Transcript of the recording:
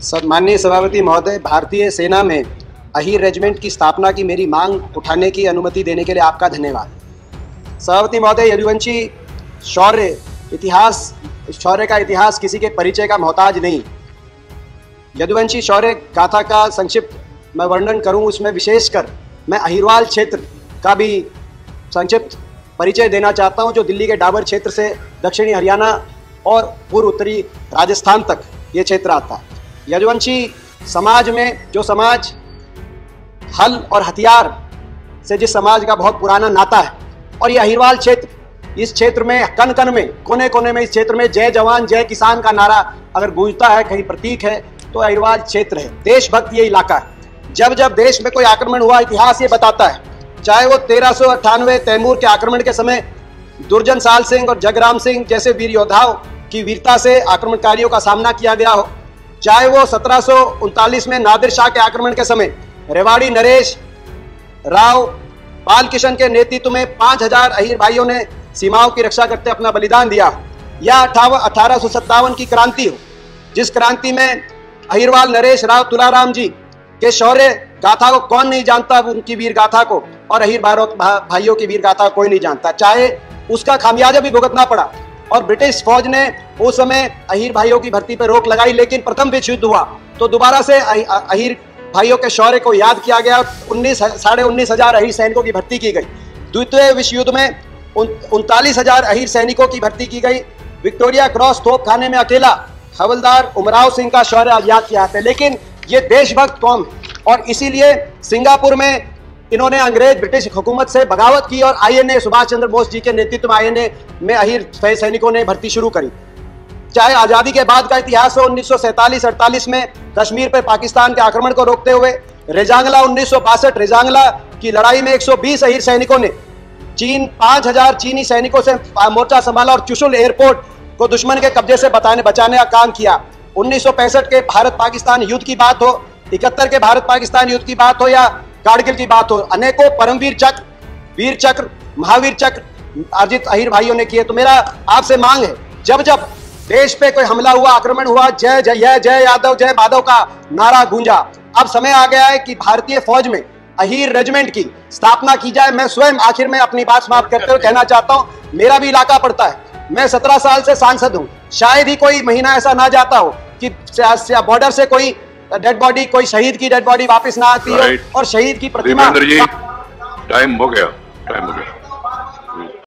माननीय सभापति महोदय, भारतीय सेना में अहीर रेजिमेंट की स्थापना की मेरी मांग उठाने की अनुमति देने के लिए आपका धन्यवाद। सभापति महोदय, यदुवंशी शौर्य का इतिहास किसी के परिचय का मोहताज नहीं। यदुवंशी शौर्य गाथा का संक्षिप्त मैं वर्णन करूं, उसमें विशेषकर मैं अहिरवाल क्षेत्र का भी संक्षिप्त परिचय देना चाहता हूं, जो दिल्ली के डाबर क्षेत्र से दक्षिणी हरियाणा और पूर्व उत्तरी राजस्थान तक ये क्षेत्र आता है। यदुवंशी समाज में जो समाज हल और हथियार से जिस समाज का बहुत पुराना नाता है, और ये अहिरवाल क्षेत्र, इस क्षेत्र में कन कन में, कोने कोने में इस क्षेत्र में जय जवान जय किसान का नारा अगर गूंजता है, कहीं प्रतीक है, तो अहिरवाल क्षेत्र है। देशभक्त ये इलाका है। जब जब देश में कोई आक्रमण हुआ, इतिहास ये बताता है, चाहे वो 1398 तैमूर के आक्रमण के समय दुर्जन साल सिंह और जगराम सिंह जैसे वीर योद्धाओं की वीरता से आक्रमणकारियों का सामना किया गया हो, चाहे वो 1739 में नादिर शाह के आक्रमण के समय रेवाड़ी नरेश राव पाल किशन के नेतृत्व में 5000 अहीर भाइयों ने सीमाओं की रक्षा करते अपना बलिदान दिया, या 1857 की क्रांति हो, जिस क्रांति में अहिरवाल नरेश राव तुलाराम जी के शौर्य गाथा को कौन नहीं जानता, उनकी वीर गाथा को, और अहीर भाइयों की वीर गाथा कोई नहीं जानता, चाहे उसका खामियाजा भी भुगतना पड़ा। और ब्रिटिश फौज ने उस समय अहीर भाइयों की भर्ती पर रोक लगाई, लेकिन प्रथम विश्व युद्ध हुआ तो दोबारा से अहीर भाइयों के शौर्य को याद किया गया। 19,500 अहीर सैनिकों की भर्ती की गई। द्वितीय विश्व युद्ध में 39,000 अहीर सैनिकों की भर्ती की गई। विक्टोरिया क्रॉस तोपखाने में अकेला हवलदार उमराव सिंह का शौर्य याद किया जाता है। लेकिन ये देशभक्त कौम, और इसीलिए सिंगापुर में इन्होंने अंग्रेज ब्रिटिश हुकूमत से बगावत की और आईएनए सुभाष चंद्र बोस जी के नेतृत्व में आईएनए में अहीर सैनिकों ने भर्ती शुरू करी। चाहे आज़ादी के बाद का इतिहास हो, 1947-48 में कश्मीर पर पाकिस्तान के आक्रमण को रोकते हुए रेजांगला 1962 रेजांगला की लड़ाई में 120 अहीर सैनिकों ने 5000 चीनी सैनिकों से मोर्चा संभाला और चुशुल एयरपोर्ट को दुश्मन के कब्जे से बचाने का काम किया। 1965 के भारत पाकिस्तान युद्ध की बात हो, 71 के भारत पाकिस्तान युद्ध की बात हो, या कारगिल की बात हो, अनेकों परमवीर चक्र, वीर चक्र, महावीर चक्र अर्जित अहीर भाइयों ने किए। तो मेरा आपसे मांग है, जब जब देश पे कोई हमला हुआ, आक्रमण हुआ, जय जय जय यादव जय माधव का नारा गूंजा, अब समय आ गया है कि भारतीय फौज में अहीर रेजिमेंट की स्थापना की जाए। मैं स्वयं आखिर में अपनी बात समाप्त करते हुए कहना चाहता हूं, मेरा भी इलाका पड़ता है, मैं 17 साल से सांसद हूं, शायद ही कोई महीना ऐसा ना जाता हो कि बॉर्डर से कोई डेड बॉडी, कोई शहीद की डेड बॉडी वापस ना आती हो और शहीद की प्रतिमा। टाइम हो गया।